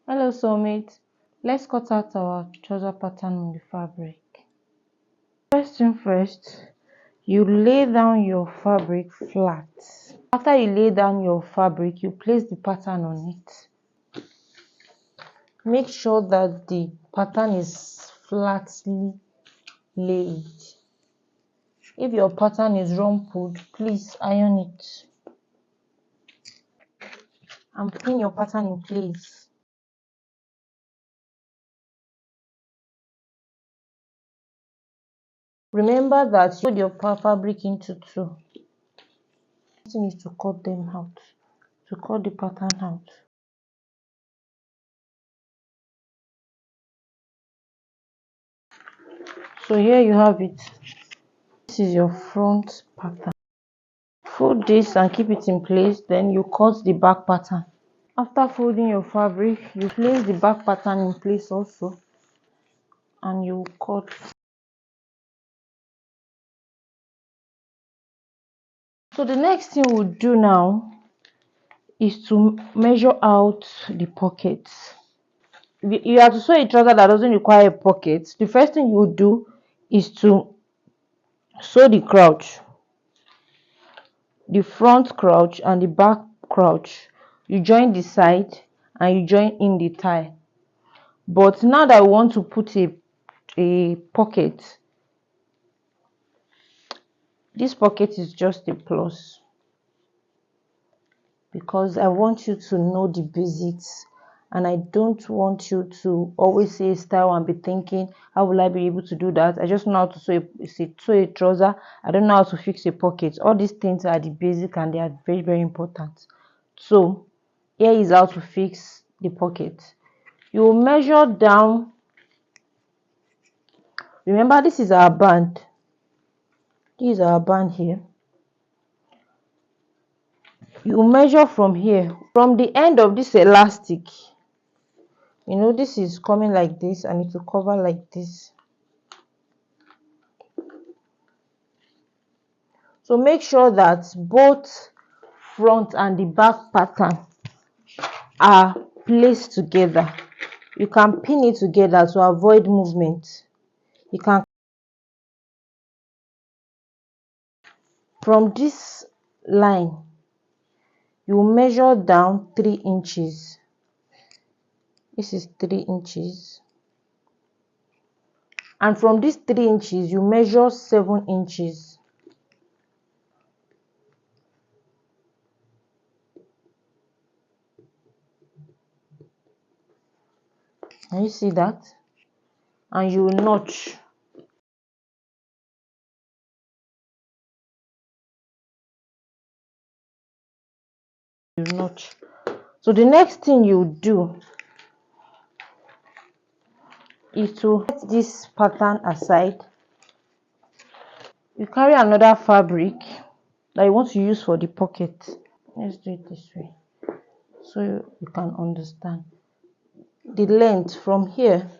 Hello soulmate, let's cut out our trouser pattern on the fabric. First thing first, you lay down your fabric flat. After you lay down your fabric, you place the pattern on it. Make sure that the pattern is flatly laid. If your pattern is rumpled, please iron it and pin your pattern in place. Remember that you fold your fabric into two. The thing is to cut them out, to cut the pattern out. So here you have it. This is your front pattern. Fold this and keep it in place, then you cut the back pattern. After folding your fabric, you place the back pattern in place also and you cut. So the next thing we'll do now is to measure out the pockets. You have to sew a trouser that doesn't require a pocket. The first thing you would do is to sew the crouch, the front crouch and the back crouch. You join the side and you join in the tie. But now that I want to put a pocket, this pocket is just a plus because I want you to know the basics and I don't want you to always say style and be thinking, how will I be able to do that? I just know how to sew a trouser. I don't know how to fix a pocket. All these things are the basic and they are very, very important. So here is how to fix the pocket. You will measure down. Remember, this is our band. This is our band here. You measure from here, from the end of this elastic. You know, this is coming like this and it will cover like this. So make sure that both front and the back pattern are placed together. You can pin it together to avoid movement. You can, from this line, you measure down 3 inches. This is 3 inches. And from these 3 inches, you measure 7 inches. Can you see that? And you notch. You notch. So the next thing you do is to set this pattern aside. You carry another fabric that you want to use for the pocket. Let's do it this way so you can understand. The length from here,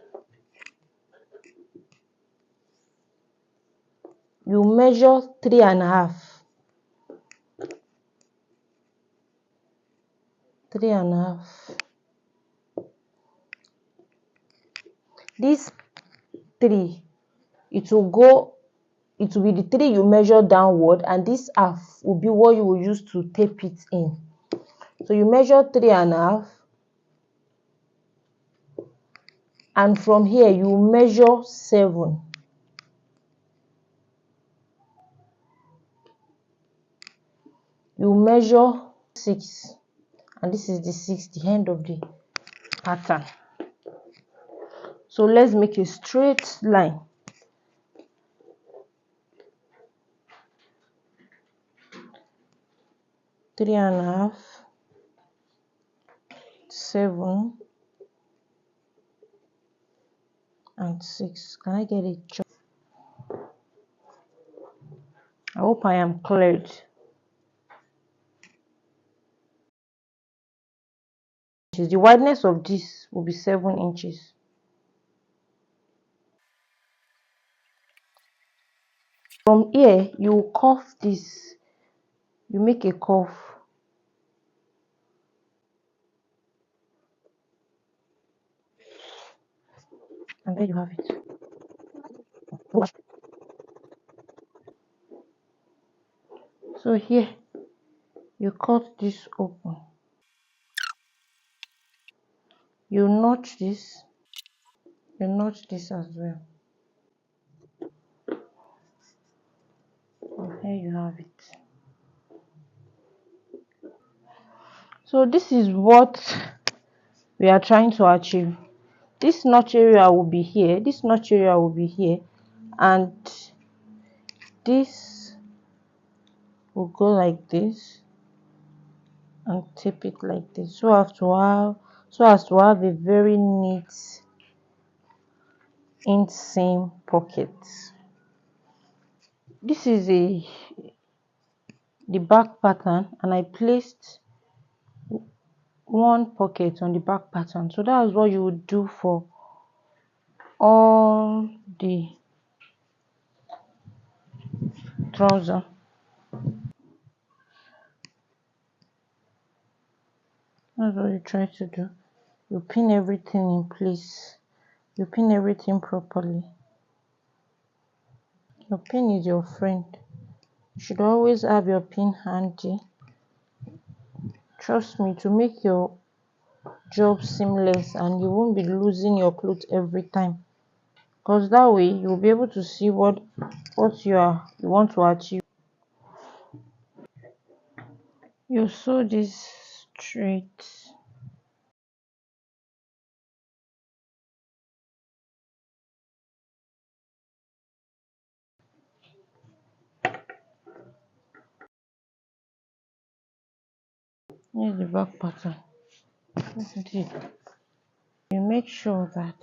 you measure 3.5. 3.5. This 3, it will be the 3 you measure downward, and this half will be what you will use to tape it in. So you measure 3.5, and from here you measure 7. You measure 6, and this is the 6, the end of the pattern. So let's make a straight line. Three and a half, 7, and 6. Can I get it? I hope I am cleared. The wideness of this will be 7 inches. From here, you curve this. You make a curve. And there you have it. So here you cut this open, you notch this, as well. So here you have it. So this is what we are trying to achieve. This notch area will be here, this notch area will be here, and this will go like this and tape it like this, so as to have a very neat inseam pocket. This is the back pattern, and I placed one pocket on the back pattern. So that's what you would do for all the trouser. That's what you try to do. You pin everything in place, you pin everything properly. Your pin is your friend. You should always have your pin handy. Trust me, to make your job seamless, and you won't be losing your clothes every time, because that way you'll be able to see what you want to achieve. You sew this straight. Here's the back pattern. This is it. You make sure that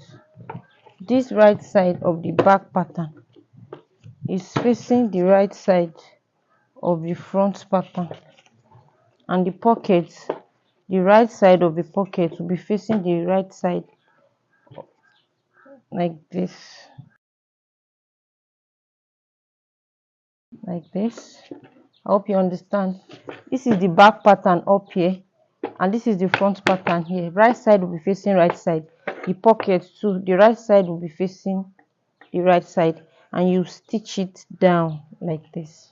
this right side of the back pattern is facing the right side of the front pattern, and the pockets, the right side of the pocket will be facing the right side, like this, like this. I hope you understand. This is the back pattern up here, and this is the front pattern here. Right side will be facing right side, the pocket too, the right side will be facing the right side, and you stitch it down like this.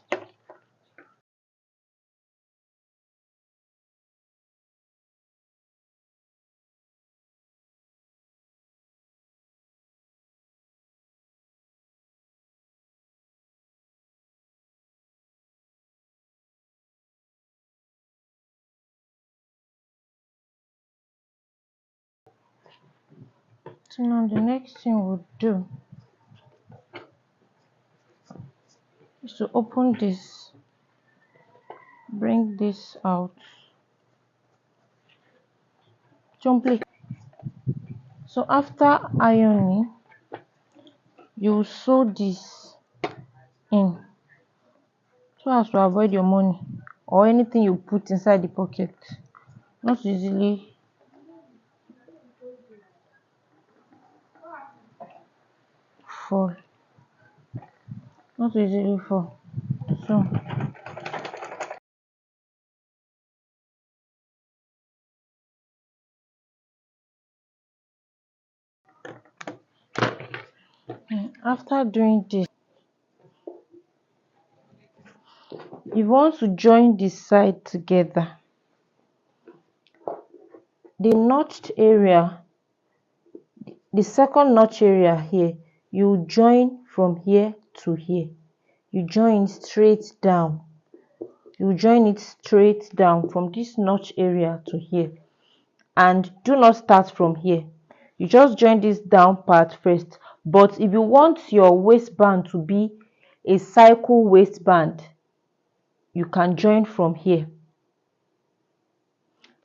So now the next thing we'll do is to open this, bring this out. Simply. So after ironing, you sew this in, so as to avoid your money or anything you put inside the pocket not easily fall, not easily fall. So after doing this, if you want to join the side together, the notched area, the second notch area here, you join from here to here, you join straight down, you join it straight down from this notch area to here, and do not start from here. You just join this down part first. But if you want your waistband to be a cycle waistband, you can join from here.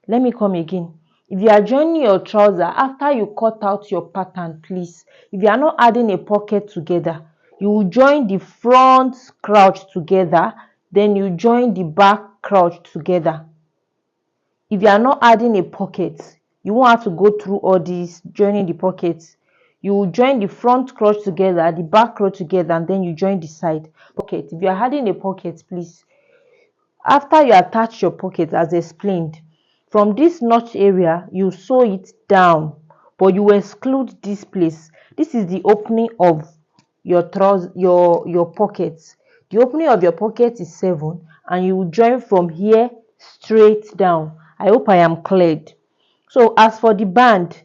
Let me come again. If you are joining your trouser after you cut out your pattern, please, if you are not adding a pocket together, you will join the front crouch together, then you join the back crouch together. If you are not adding a pocket, you won't have to go through all this joining the pockets. You will join the front crotch together, the back crotch together, and then you join the side pocket. If you are adding a pocket, please, after you attach your pocket as explained, from this notch area you sew it down, but you exclude this place. This is the opening of your trousers, your pockets. The opening of your pocket is 7, and you will join from here straight down. I hope I am cleared. So as for the band,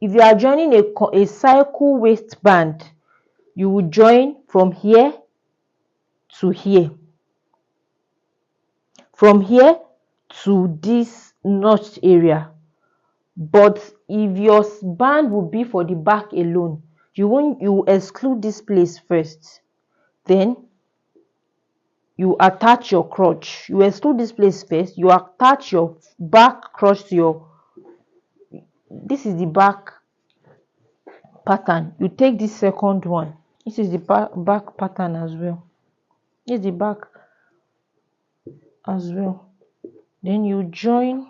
if you are joining a circle waistband, you will join from here to here, from here to this notch area. But if your band will be for the back alone, you exclude this place first, then you attach your crotch. You exclude this place first, you attach your back crotch to your, this is the back pattern. You take this second one, this is the back pattern as well, this is the back as well. Then you join,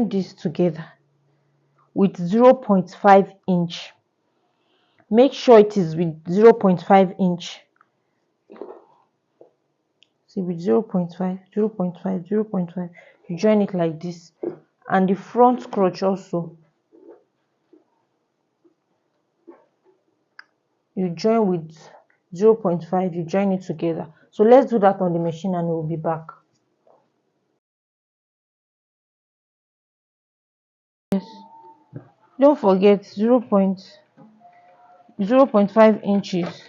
this together with 0.5 inch. Make sure it is with 0.5 inch. See, with 0.5, 0.5, 0.5, you join it like this. And the front crotch also, you join with 0.5, you join it together. So let's do that on the machine and we'll be back. Yes, don't forget 0.5 inches.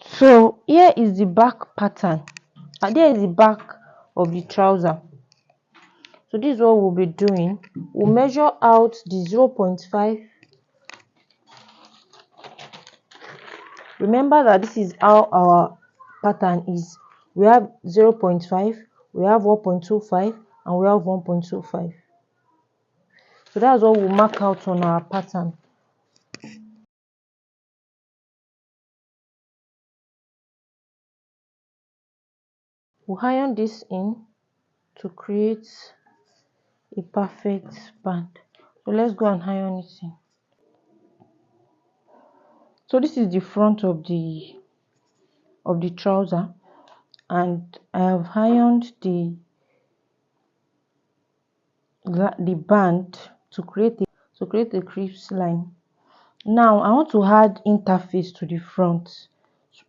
So here is the back pattern, and there is the back of the trouser. So this is what we'll be doing. We'll measure out the 0.5. Remember that this is how our pattern is. We have 0.5, we have 1.25, and we have 1.25. So that's what we'll mark out on our pattern. We'll iron this in to create a perfect band. So let's go and iron it in. So this is the front of the trouser, and I have ironed the band to create a crease line. Now I want to add interface to the front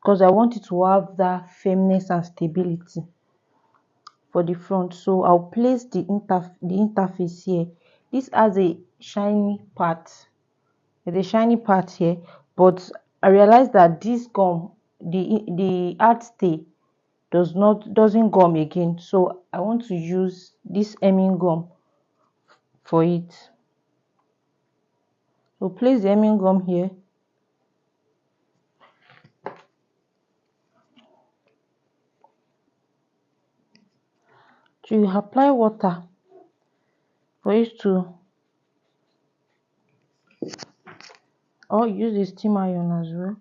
because I want it to have that firmness and stability for the front. So I'll place the interface here. This has a shiny part. There's a shiny part here, but I realized that this gum, the art stay, doesn't gum again. So I want to use this hemming gum for it. So place the hemming gum here. So you apply water for it to, or use the steam iron as well.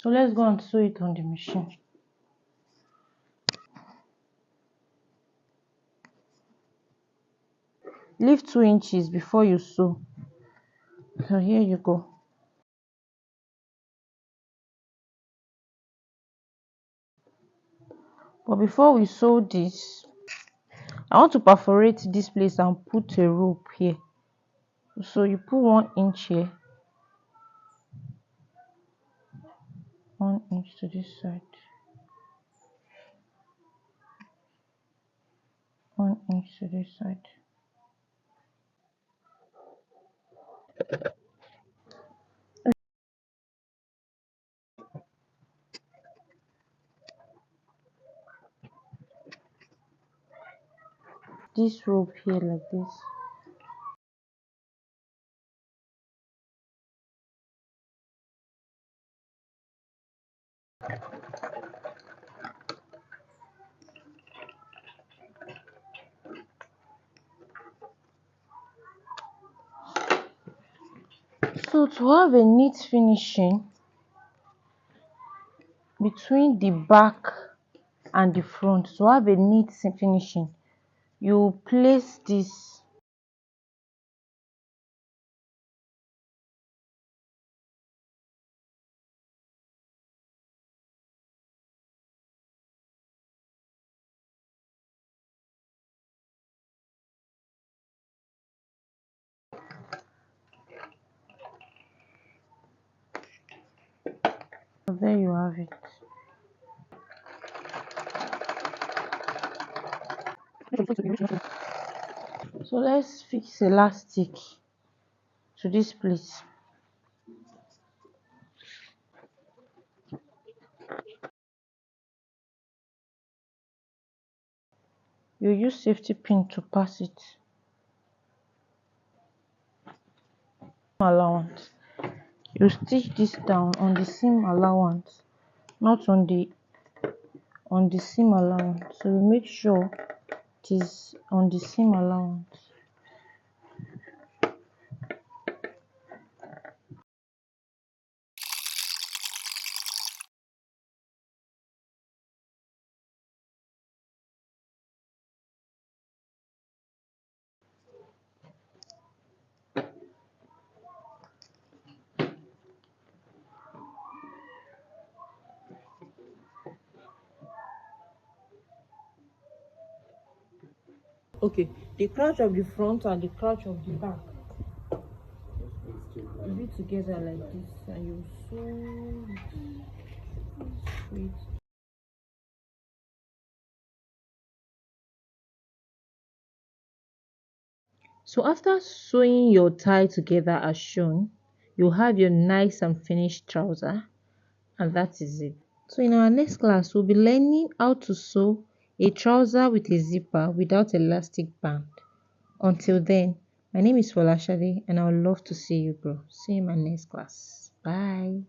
So let's go and sew it on the machine. Leave 2 inches before you sew. So here you go. But before we sew this, I want to perforate this place and put a rope here. So you put 1 inch here, 1 inch to this side, 1 inch to this side. this rope here like this. So to have a neat finishing between the back and the front, to have a neat finishing, you place this there you have it. So let's fix elastic to this place. You use safety pin to pass it. Allowance. You stitch this down on the seam allowance, not on the seam allowance. So you make sure it is on the seam allowance. Okay, the crotch of the front and the crotch of the back. You do it together like this, and you sew it. So after sewing your tie together as shown, you have your nice and finished trouser, and that is it. So in our next class, we'll be learning how to sew a trouser with a zipper without elastic band. Until then, my name is Folashade and I would love to see you grow. See you in my next class. Bye.